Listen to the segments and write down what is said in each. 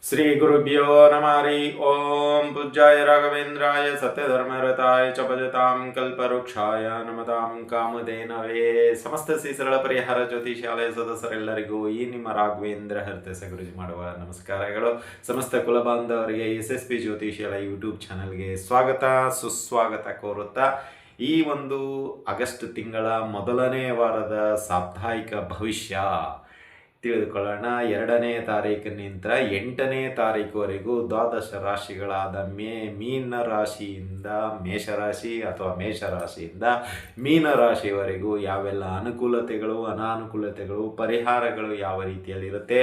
ಶ್ರೀ ಗುರುಭ್ಯೋ ನಮಃ ಹರಿ ಓಂ ಪೂಜ್ಯಾಯ ರಾಘವೇಂದ್ರಾಯ ಸತ್ಯಧರ್ಮರತಾಯ ಚ ಭಜತಾಂ ಕಲ್ಪವೃಕ್ಷಾಯ ನಮತಾಂ ಕಾಮಧೇನವೇ. ಸಮಸ್ತ ಶ್ರೀ ಸರಳ ಪರಿಹಾರ ಜ್ಯೋತಿಷಾಲಯ ಸದಸ್ಯರೆಲ್ಲರಿಗೂ ಈ ನಿಮ್ಮ ರಾಘವೇಂದ್ರ ಹರ್ತಸ ಗುರುಜಿ ಮಾಡುವ ನಮಸ್ಕಾರಗಳು. ಸಮಸ್ತ ಕುಲಬಾಂಧವರಿಗೆ SSP ಜ್ಯೋತಿಷಾಲಯ ಯೂಟ್ಯೂಬ್ ಚಾನಲ್ಗೆ ಸ್ವಾಗತ ಸುಸ್ವಾಗತ ಕೋರುತ್ತಾ ಈ ಒಂದು ಆಗಸ್ಟ್ ತಿಂಗಳ ಮೊದಲನೇ ವಾರದ ಸಾಪ್ತಾಹಿಕ ಭವಿಷ್ಯ ತಿಳಿದುಕೊಳ್ಳೋಣ. 2ನೇ ತಾರೀಕಿನಿಂದ 8ನೇ ತಾರೀಕುವರೆಗೂ ದ್ವಾದಶ ರಾಶಿಗಳಾದ ಮೀನ ರಾಶಿಯಿಂದ ಮೇಷರಾಶಿ ಅಥವಾ ಮೇಷರಾಶಿಯಿಂದ ಮೀನರಾಶಿಯವರೆಗೂ ಯಾವೆಲ್ಲ ಅನುಕೂಲತೆಗಳು ಅನಾನುಕೂಲತೆಗಳು ಪರಿಹಾರಗಳು ಯಾವ ರೀತಿಯಲ್ಲಿರುತ್ತೆ,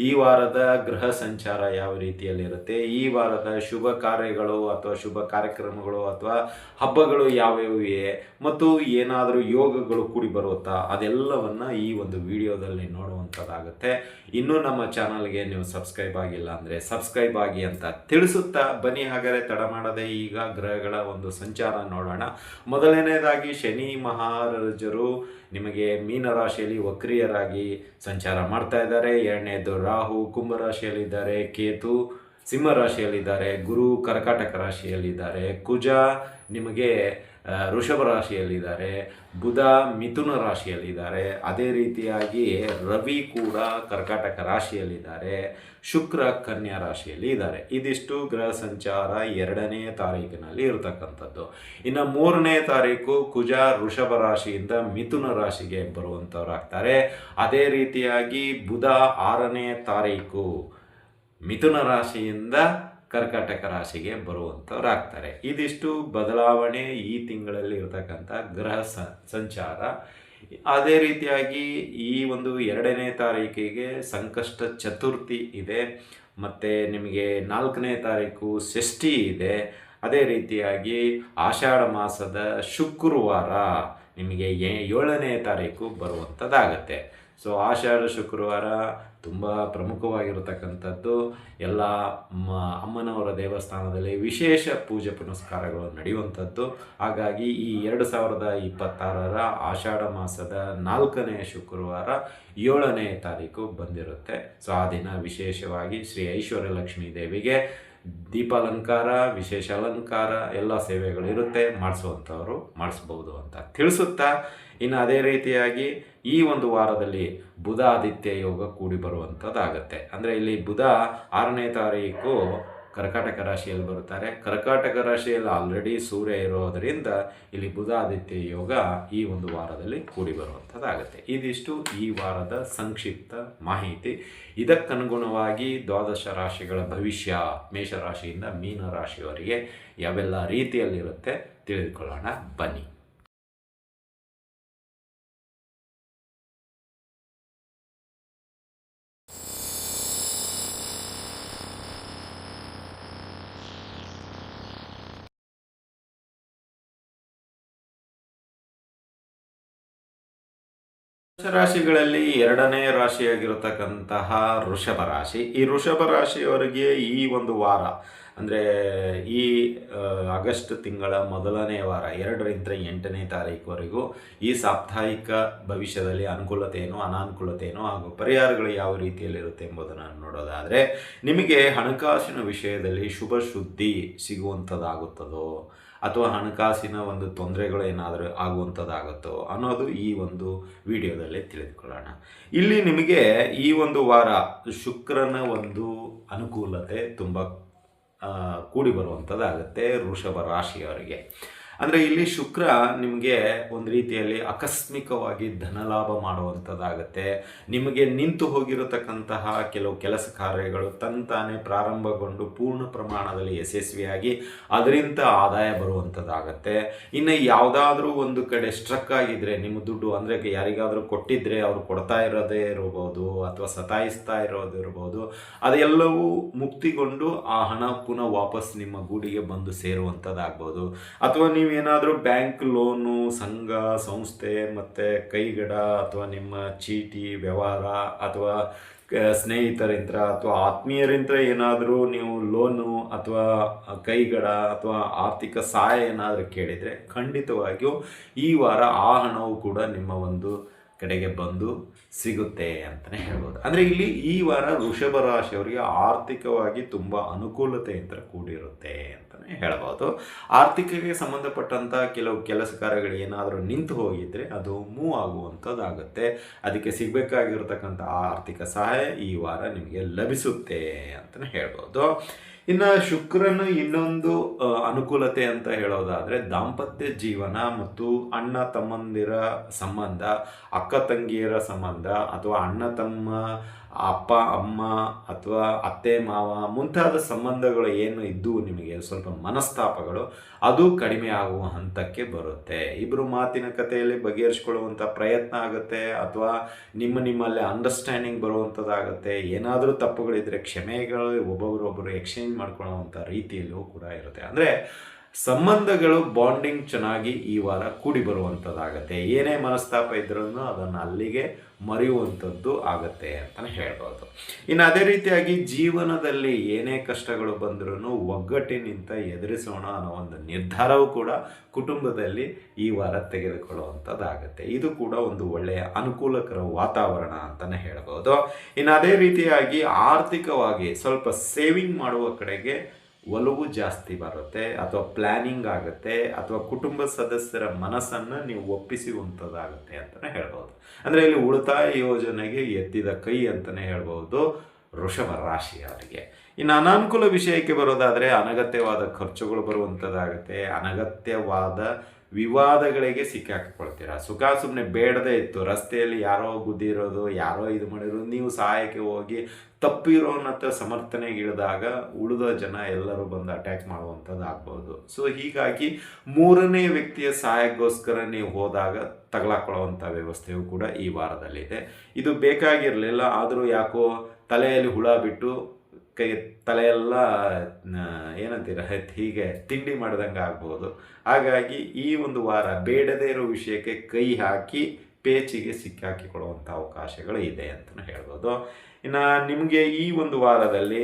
ಈ ವಾರದ ಗ್ರಹ ಸಂಚಾರ ಯಾವ ರೀತಿಯಲ್ಲಿರುತ್ತೆ, ಈ ವಾರದ ಶುಭ ಕಾರ್ಯಗಳು ಅಥವಾ ಶುಭ ಕಾರ್ಯಕ್ರಮಗಳು ಅಥವಾ ಹಬ್ಬಗಳು ಯಾವ್ಯಾವಿವೆ ಮತ್ತು ಏನಾದರೂ ಯೋಗಗಳು ಕೂಡಿ ಬರುತ್ತಾ ಅದೆಲ್ಲವನ್ನ ಈ ಒಂದು ವಿಡಿಯೋದಲ್ಲಿ ನೋಡುವಂಥದ್ದಾಗುತ್ತೆ. ಇನ್ನೂ ನಮ್ಮ ಚಾನಲ್ಗೆ ನೀವು ಸಬ್ಸ್ಕ್ರೈಬ್ ಆಗಿಲ್ಲ ಅಂದರೆ ಸಬ್ಸ್ಕ್ರೈಬ್ ಆಗಿ ಅಂತ ತಿಳಿಸುತ್ತಾ ಬನ್ನಿ. ಹಾಗಾದರೆ ತಡ ಮಾಡದೆ ಈಗ ಗ್ರಹಗಳ ಒಂದು ಸಂಚಾರ ನೋಡೋಣ. ಮೊದಲನೇದಾಗಿ ಶನಿ ಮಹಾರಾಜರು ನಿಮಗೆ ಮೀನರಾಶಿಯಲ್ಲಿ ವಕ್ರಿಯರಾಗಿ ಸಂಚಾರ ಮಾಡ್ತಾ ಇದ್ದಾರೆ. ಎರಡನೇದು ರಾಹು ಕುಂಭರಾಶಿಯಲ್ಲಿದ್ದಾರೆ, ಕೇತು ಸಿಂಹರಾಶಿಯಲ್ಲಿದ್ದಾರೆ, ಗುರು ಕರ್ಕಾಟಕ ರಾಶಿಯಲ್ಲಿದ್ದಾರೆ, ಕುಜ ನಿಮಗೆ ವೃಷಭ ರಾಶಿಯಲ್ಲಿದ್ದಾರೆ, ಬುಧ ಮಿಥುನ ರಾಶಿಯಲ್ಲಿದ್ದಾರೆ, ಅದೇ ರೀತಿಯಾಗಿ ರವಿ ಕೂಡ ಕರ್ಕಾಟಕ ರಾಶಿಯಲ್ಲಿದ್ದಾರೆ, ಶುಕ್ರ ಕನ್ಯಾ ರಾಶಿಯಲ್ಲಿ ಇದ್ದಾರೆ. ಇದಿಷ್ಟು ಗ್ರಹ ಸಂಚಾರ 2ನೇ ತಾರೀಕಿನಲ್ಲಿ ಇರತಕ್ಕಂಥದ್ದು. ಇನ್ನು 3ನೇ ತಾರೀಕು ಕುಜ ವೃಷಭ ರಾಶಿಯಿಂದ ಮಿಥುನ ರಾಶಿಗೆ ಬರುವಂಥವ್ರಾಗ್ತಾರೆ. ಅದೇ ರೀತಿಯಾಗಿ ಬುಧ 6ನೇ ತಾರೀಕು ಮಿಥುನ ರಾಶಿಯಿಂದ ಕರ್ಕಾಟಕ ರಾಶಿಗೆ ಬರುವಂಥವ್ರಾಗ್ತಾರೆ. ಇದಿಷ್ಟು ಬದಲಾವಣೆ ಈ ತಿಂಗಳಲ್ಲಿ ಇರತಕ್ಕಂಥ ಗ್ರಹ ಸಂಚಾರ. ಅದೇ ರೀತಿಯಾಗಿ ಈ ಒಂದು 2ನೇ ತಾರೀಕಿಗೆ ಸಂಕಷ್ಟ ಚತುರ್ಥಿ ಇದೆ, ಮತ್ತು ನಿಮಗೆ 4ನೇ ತಾರೀಕು ಷಷ್ಠಿ ಇದೆ. ಅದೇ ರೀತಿಯಾಗಿ ಆಷಾಢ ಮಾಸದ ಶುಕ್ರವಾರ ನಿಮಗೆ 7ನೇ ತಾರೀಕು ಬರುವಂಥದ್ದಾಗತ್ತೆ. ಸೊ ಆಷಾಢ ಶುಕ್ರವಾರ ತುಂಬ ಪ್ರಮುಖವಾಗಿರತಕ್ಕಂಥದ್ದು. ಎಲ್ಲ ಅಮ್ಮನವರ ದೇವಸ್ಥಾನದಲ್ಲಿ ವಿಶೇಷ ಪೂಜೆ ಪುನಸ್ಕಾರಗಳು ನಡೆಯುವಂಥದ್ದು. ಹಾಗಾಗಿ ಈ 2026ರ ಆಷಾಢ ಮಾಸದ 4ನೇ ಶುಕ್ರವಾರ 7ನೇ ತಾರೀಕು ಬಂದಿರುತ್ತೆ. ಸೊ ಆ ದಿನ ವಿಶೇಷವಾಗಿ ಶ್ರೀ ಐಶ್ವರ್ಯ ಲಕ್ಷ್ಮೀ ದೇವಿಗೆ ದೀಪಾಲಂಕಾರ, ವಿಶೇಷ ಅಲಂಕಾರ ಎಲ್ಲ ಸೇವೆಗಳು ಇರುತ್ತೆ. ಮಾಡಿಸುವಂಥವ್ರು ಮಾಡಿಸ್ಬೋದು ಅಂತ ತಿಳಿಸುತ್ತಾ, ಇನ್ನು ಅದೇ ರೀತಿಯಾಗಿ ಈ ಒಂದು ವಾರದಲ್ಲಿ ಬುಧ ಆದಿತ್ಯ ಯೋಗ ಕೂಡಿ ಬರುವಂಥದ್ದಾಗತ್ತೆ. ಅಂದರೆ ಇಲ್ಲಿ ಬುಧ 6ನೇ ತಾರೀಕು ಕರ್ಕಾಟಕ ರಾಶಿಯಲ್ಲಿ ಬರುತ್ತಾರೆ. ಕರ್ಕಾಟಕ ರಾಶಿಯಲ್ಲಿ ಆಲ್ರೆಡಿ ಸೂರ್ಯ ಇರೋದರಿಂದ ಇಲ್ಲಿ ಬುಧ ಆದಿತ್ಯ ಯೋಗ ಈ ಒಂದು ವಾರದಲ್ಲಿ ಕೂಡಿ ಬರುವಂಥದ್ದಾಗತ್ತೆ. ಇದಿಷ್ಟು ಈ ವಾರದ ಸಂಕ್ಷಿಪ್ತ ಮಾಹಿತಿ. ಇದಕ್ಕನುಗುಣವಾಗಿ ದ್ವಾದಶ ರಾಶಿಗಳ ಭವಿಷ್ಯ ಮೇಷರಾಶಿಯಿಂದ ಮೀನ ರಾಶಿಯವರೆಗೆ ಯಾವೆಲ್ಲ ರೀತಿಯಲ್ಲಿರುತ್ತೆ ತಿಳಿದುಕೊಳ್ಳೋಣ ಬನ್ನಿ. ರಾಶಿಗಳಲ್ಲಿ 2ನೇ ರಾಶಿಯಾಗಿರತಕ್ಕಂತಹ ವೃಷಭ ರಾಶಿ. ಈ ವೃಷಭ ರಾಶಿಯವರಿಗೆ ಈ ಒಂದು ವಾರ ಅಂದರೆ ಈ ಆಗಸ್ಟ್ ತಿಂಗಳ ಮೊದಲನೇ ವಾರ 2ರಿಂದ 8ನೇ ತಾರೀಕುವರೆಗೂ ಈ ಸಾಪ್ತಾಹಿಕ ಭವಿಷ್ಯದಲ್ಲಿ ಅನುಕೂಲತೆ ಏನು ಅನಾನುಕೂಲತೆ ಏನು ಹಾಗೂ ಪರಿಹಾರಗಳು ಯಾವ ರೀತಿಯಲ್ಲಿರುತ್ತೆ ಎಂಬುದನ್ನು ನೋಡೋದಾದರೆ, ನಿಮಗೆ ಹಣಕಾಸಿನ ವಿಷಯದಲ್ಲಿ ಶುಭ ಸುದ್ದಿ ಸಿಗುವಂಥದ್ದಾಗುತ್ತದೋ ಅಥವಾ ಹಣಕಾಸಿನ ಒಂದು ತೊಂದರೆಗಳು ಏನಾದರೂ ಆಗುವಂಥದ್ದಾಗುತ್ತೋ ಅನ್ನೋದು ಈ ಒಂದು ವಿಡಿಯೋದಲ್ಲಿ ತಿಳಿದುಕೊಳ್ಳೋಣ. ಇಲ್ಲಿ ನಿಮಗೆ ಈ ಒಂದು ವಾರ ಶುಕ್ರನ ಒಂದು ಅನುಕೂಲತೆ ತುಂಬ ಕೂಡಿ ಬರುವಂಥದ್ದಾಗುತ್ತೆ ವೃಷಭ ರಾಶಿಯವರಿಗೆ. ಅಂದರೆ ಇಲ್ಲಿ ಶುಕ್ರ ನಿಮಗೆ ಒಂದು ರೀತಿಯಲ್ಲಿ ಆಕಸ್ಮಿಕವಾಗಿ ಧನಲಾಭ ಮಾಡುವಂಥದ್ದಾಗುತ್ತೆ. ನಿಮಗೆ ನಿಂತು ಹೋಗಿರತಕ್ಕಂತಹ ಕೆಲವು ಕೆಲಸ ಕಾರ್ಯಗಳು ತಂತಾನೆ ಪ್ರಾರಂಭಗೊಂಡು ಪೂರ್ಣ ಪ್ರಮಾಣದಲ್ಲಿ ಯಶಸ್ವಿಯಾಗಿ ಅದರಿಂದ ಆದಾಯ ಬರುವಂಥದ್ದಾಗತ್ತೆ. ಇನ್ನು ಯಾವುದಾದ್ರೂ ಒಂದು ಕಡೆ ಸ್ಟ್ರಕ್ ಆಗಿದ್ರೆ ನಿಮ್ಮ ದುಡ್ಡು, ಅಂದರೆ ಯಾರಿಗಾದರೂ ಕೊಟ್ಟಿದ್ದರೆ ಅವರು ಕೊಡ್ತಾ ಇರೋದೇ ಇರ್ಬೋದು ಅಥವಾ ಸತಾಯಿಸ್ತಾ ಇರೋದು ಇರ್ಬೋದು, ಅದೆಲ್ಲವೂ ಮುಕ್ತಿಗೊಂಡು ಆ ಹಣ ಪುನಃ ವಾಪಸ್ ನಿಮ್ಮ ಗೂಡಿಗೆ ಬಂದು ಸೇರುವಂಥದ್ದಾಗ್ಬೋದು. ಅಥವಾ ನೀವೇನಾದರೂ ಬ್ಯಾಂಕ್ ಲೋನು, ಸಂಘ ಸಂಸ್ಥೆ ಮತ್ತು ಕೈಗಡ ಅಥವಾ ನಿಮ್ಮ ಚೀಟಿ ವ್ಯವಹಾರ ಅಥವಾ ಸ್ನೇಹಿತರಿಂದ ಅಥವಾ ಆತ್ಮೀಯರಿಂದ ಏನಾದರೂ ನೀವು ಲೋನು ಅಥವಾ ಕೈಗಡ ಅಥವಾ ಆರ್ಥಿಕ ಸಹಾಯ ಏನಾದರೂ ಕೇಳಿದರೆ ಖಂಡಿತವಾಗಿಯೂ ಈ ವಾರ ಆ ಹಣವು ಕೂಡ ನಿಮ್ಮ ಒಂದು ಕಡೆಗೆ ಬಂದು ಸಿಗುತ್ತೆ ಅಂತಲೇ ಹೇಳ್ಬೋದು. ಅಂದರೆ ಇಲ್ಲಿ ಈ ವಾರ ವೃಷಭ ರಾಶಿಯವರಿಗೆ ಆರ್ಥಿಕವಾಗಿ ತುಂಬ ಅನುಕೂಲತೆಯಿಂದ ಕೂಡಿರುತ್ತೆ ಅಂತಲೇ ಹೇಳ್ಬೋದು. ಆರ್ಥಿಕಕ್ಕೆ ಸಂಬಂಧಪಟ್ಟಂಥ ಕೆಲವು ಕೆಲಸ ಕಾರ್ಯಗಳು ಏನಾದರೂ ನಿಂತು ಹೋಗಿದ್ದರೆ ಅದು ಮೂವ್ ಆಗುವಂಥದ್ದಾಗುತ್ತೆ. ಅದಕ್ಕೆ ಸಿಗಬೇಕಾಗಿರ್ತಕ್ಕಂಥ ಆರ್ಥಿಕ ಸಹಾಯ ಈ ವಾರ ನಿಮಗೆ ಲಭಿಸುತ್ತೆ ಅಂತಲೇ ಹೇಳ್ಬೋದು. ಇನ್ನು ಶುಕ್ರನ ಇನ್ನೊಂದು ಅನುಕೂಲತೆ ಅಂತ ಹೇಳೋದಾದರೆ ದಾಂಪತ್ಯ ಜೀವನ ಮತ್ತು ಅಣ್ಣ ತಮ್ಮಂದಿರ ಸಂಬಂಧ, ಅಕ್ಕ ತಂಗಿಯರ ಸಂಬಂಧ, ಅಥವಾ ಅಣ್ಣ ತಮ್ಮ, ಅಪ್ಪ ಅಮ್ಮ, ಅಥವಾ ಅತ್ತೆ ಮಾವ ಮುಂತಾದ ಸಂಬಂಧಗಳು ಏನು ಇದ್ದು ನಿಮಗೆ ಸ್ವಲ್ಪ ಮನಸ್ತಾಪಗಳು ಅದು ಕಡಿಮೆ ಆಗುವ ಹಂತಕ್ಕೆ ಬರುತ್ತೆ. ಇಬ್ಬರು ಮಾತಿನ ಕಥೆಯಲ್ಲಿ ಬಗೆಹರಿಸ್ಕೊಳ್ಳುವಂಥ ಪ್ರಯತ್ನ ಆಗುತ್ತೆ, ಅಥವಾ ನಿಮ್ಮಲ್ಲಿ ಅಂಡರ್ಸ್ಟ್ಯಾಂಡಿಂಗ್ ಬರುವಂಥದ್ದಾಗುತ್ತೆ. ಏನಾದರೂ ತಪ್ಪುಗಳಿದ್ದರೆ ಕ್ಷಮೆಗಳು ಒಬ್ಬೊಬ್ಬರೊಬ್ಬರು ಎಕ್ಸ್ಚೇಂಜ್ ಮಾಡ್ಕೊಳ್ಳುವಂಥ ರೀತಿಯಲ್ಲೂ ಕೂಡ ಇರುತ್ತೆ. ಅಂದರೆ ಸಂಬಂಧಗಳು ಬಾಂಡಿಂಗ್ ಚೆನ್ನಾಗಿ ಈ ವಾರ ಕೂಡಿ ಬರುವಂಥದ್ದಾಗತ್ತೆ. ಏನೇ ಮನಸ್ತಾಪ ಇದ್ರೂ ಅದನ್ನು ಅಲ್ಲಿಗೆ ಮರೆಯುವಂಥದ್ದು ಆಗತ್ತೆ ಅಂತಲೇ ಹೇಳ್ಬೋದು. ಇನ್ನು ಅದೇ ರೀತಿಯಾಗಿ ಜೀವನದಲ್ಲಿ ಏನೇ ಕಷ್ಟಗಳು ಬಂದ್ರೂ ಒಗ್ಗಟ್ಟಿನಿಂದ ಎದುರಿಸೋಣ ಅನ್ನೋ ಒಂದು ನಿರ್ಧಾರವೂ ಕೂಡ ಕುಟುಂಬದಲ್ಲಿ ಈ ವಾರ ತೆಗೆದುಕೊಳ್ಳುವಂಥದ್ದಾಗತ್ತೆ. ಇದು ಕೂಡ ಒಂದು ಒಳ್ಳೆಯ ಅನುಕೂಲಕರ ವಾತಾವರಣ ಅಂತಲೇ ಹೇಳ್ಬೋದು. ಇನ್ನು ಅದೇ ರೀತಿಯಾಗಿ ಆರ್ಥಿಕವಾಗಿ ಸ್ವಲ್ಪ ಸೇವಿಂಗ್ ಮಾಡುವ ಕಡೆಗೆ ಒಲವು ಜಾಸ್ತಿ ಬರುತ್ತೆ, ಅಥವಾ ಪ್ಲ್ಯಾನಿಂಗ್ ಆಗುತ್ತೆ, ಅಥವಾ ಕುಟುಂಬ ಸದಸ್ಯರ ಮನಸ್ಸನ್ನು ನೀವು ಒಪ್ಪಿಸುವಂಥದ್ದಾಗುತ್ತೆ ಅಂತಲೇ ಹೇಳ್ಬೋದು. ಅಂದರೆ ಇಲ್ಲಿ ಉಳಿತಾಯ ಯೋಜನೆಗೆ ಎತ್ತಿದ ಕೈ ಅಂತಲೇ ಹೇಳ್ಬೋದು ವೃಷಭ ರಾಶಿಯವರಿಗೆ. ಇನ್ನು ಅನಾನುಕೂಲ ವಿಷಯಕ್ಕೆ ಬರೋದಾದರೆ ಅನಗತ್ಯವಾದ ಖರ್ಚುಗಳು ಬರುವಂಥದ್ದಾಗುತ್ತೆ. ಅನಗತ್ಯವಾದ ವಿವಾದಗಳಿಗೆ ಸಿಕ್ಕಾಕಿಕೊಳ್ತೀರ. ಸುಮ್ಮನೆ ಬೇಡದೇ ಇತ್ತು, ರಸ್ತೆಯಲ್ಲಿ ಯಾರೋ ಗುದ್ದಿರೋದು, ಯಾರೋ ಇದು ಮಾಡಿರೋದು, ನೀವು ಸಹಾಯಕ್ಕೆ ಹೋಗಿ ತಪ್ಪಿರೋನಂತ ಸಮರ್ಥನೆಗಿಳಿದಾಗ ಉಳಿದ ಜನ ಎಲ್ಲರೂ ಬಂದು ಅಟ್ಯಾಕ್ ಮಾಡುವಂಥದ್ದು ಆಗ್ಬೋದು. ಸೊ ಹೀಗಾಗಿ ಮೂರನೇ ವ್ಯಕ್ತಿಯ ಸಹಾಯಕ್ಕೋಸ್ಕರ ನೀವು ಹೋದಾಗ ತಗಲಾಕೊಳ್ಳುವಂಥ ವ್ಯವಸ್ಥೆಯು ಕೂಡ ಈ ವಾರದಲ್ಲಿದೆ. ಇದು ಬೇಕಾಗಿರಲಿಲ್ಲ, ಆದರೂ ಯಾಕೋ ತಲೆಯಲ್ಲಿ ಹುಳ ಬಿಟ್ಟು ತಲೆಯೆಲ್ಲ ಏನಂತೀರ ಹೀಗೆ ತಿಂಡಿ ಮಾಡ್ದಂಗೆ ಆಗ್ಬೋದು. ಹಾಗಾಗಿ ಈ ಒಂದು ವಾರ ಬೇಡದೇ ಇರೋ ವಿಷಯಕ್ಕೆ ಕೈ ಹಾಕಿ ಪೇಚಿಗೆ ಸಿಕ್ಕಾಕಿಕೊಳ್ಳುವಂಥ ಅವಕಾಶಗಳು ಇದೆ ಅಂತಲೂ ಹೇಳ್ಬೋದು. ಇನ್ನು ನಿಮಗೆ ಈ ಒಂದು ವಾರದಲ್ಲಿ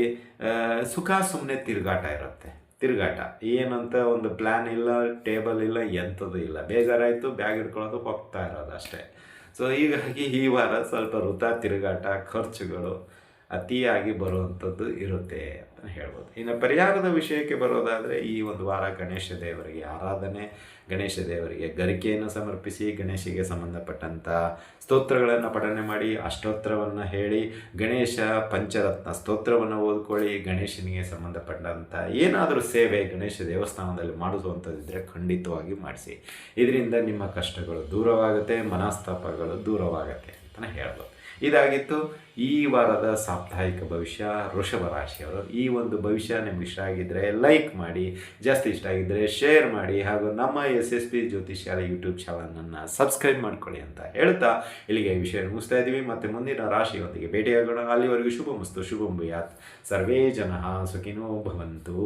ಸುಮ್ಮನೆ ತಿರುಗಾಟ ಇರುತ್ತೆ. ತಿರುಗಾಟ ಏನಂತ ಒಂದು ಪ್ಲ್ಯಾನ್ ಇಲ್ಲ, ಟೇಬಲ್ ಇಲ್ಲ, ಎಂಥದ್ದು ಇಲ್ಲ. ಬೇಜಾರಾಯಿತು, ಬ್ಯಾಗ್ ಹಿಡ್ಕೊಳ್ಳೋದು, ಹೋಗ್ತಾ ಇರೋದು ಅಷ್ಟೇ. ಸೊ ಹೀಗಾಗಿ ಈ ವಾರ ಸ್ವಲ್ಪ ವೃಥಾ ತಿರುಗಾಟ, ಖರ್ಚುಗಳು ಅತಿಯಾಗಿ ಬರುವಂಥದ್ದು ಇರುತ್ತೆ ಅಂತ ಹೇಳ್ಬೋದು. ಇನ್ನು ಪರಿಹಾರದ ವಿಷಯಕ್ಕೆ ಬರೋದಾದರೆ ಈ ಒಂದು ವಾರ ಗಣೇಶ ದೇವರಿಗೆ ಆರಾಧನೆ, ಗಣೇಶ ದೇವರಿಗೆ ಗರಿಕೆಯನ್ನು ಸಮರ್ಪಿಸಿ, ಗಣೇಶಿಗೆ ಸಂಬಂಧಪಟ್ಟಂಥ ಸ್ತೋತ್ರಗಳನ್ನು ಪಠನೆ ಮಾಡಿ, ಅಷ್ಟೋತ್ತರವನ್ನು ಹೇಳಿ, ಗಣೇಶ ಪಂಚರತ್ನ ಸ್ತೋತ್ರವನ್ನು ಓದ್ಕೊಳ್ಳಿ. ಗಣೇಶನಿಗೆ ಸಂಬಂಧಪಟ್ಟಂಥ ಏನಾದರೂ ಸೇವೆ ಗಣೇಶ ದೇವಸ್ಥಾನದಲ್ಲಿ ಮಾಡಿಸುವಂಥದ್ದಿದ್ದರೆ ಖಂಡಿತವಾಗಿ ಮಾಡಿಸಿ. ಇದರಿಂದ ನಿಮ್ಮ ಕಷ್ಟಗಳು ದೂರವಾಗುತ್ತೆ, ಮನಸ್ತಾಪಗಳು ದೂರವಾಗುತ್ತೆ ಅಂತಲೇ ಹೇಳ್ಬೋದು. ಇದಾಗಿತ್ತು ಈ ವಾರದ ಸಾಪ್ತಾಹಿಕ ಭವಿಷ್ಯ ವೃಷಭ ರಾಶಿಯವರು. ಈ ಒಂದು ಭವಿಷ್ಯ ನಿಮ್ಗೆ ಇಷ್ಟ ಆಗಿದ್ದರೆ ಲೈಕ್ ಮಾಡಿ, ಜಾಸ್ತಿ ಇಷ್ಟ ಆಗಿದ್ದರೆ ಶೇರ್ ಮಾಡಿ, ಹಾಗೂ ನಮ್ಮ SSP ಜ್ಯೋತಿಷ್ಯಾಲಯ ಯೂಟ್ಯೂಬ್ ಚಾನಲನ್ನು ಸಬ್ಸ್ಕ್ರೈಬ್ ಮಾಡ್ಕೊಳ್ಳಿ ಅಂತ ಹೇಳ್ತಾ ಇಲ್ಲಿಗೆ ಈ ವಿಷಯ ಮುಗಿಸ್ತಾ ಇದ್ದೀವಿ. ಮತ್ತು ಮುಂದಿನ ರಾಶಿಯೊಂದಿಗೆ ಭೇಟಿಯಾಗೋಣ. ಅಲ್ಲಿವರೆಗೂ ಶುಭಮಸ್ತು, ಶುಭಂ ಭೂಯಾತ್. ಸರ್ವೇ ಜನಃ ಸುಖಿನೋ ಭವಂತು.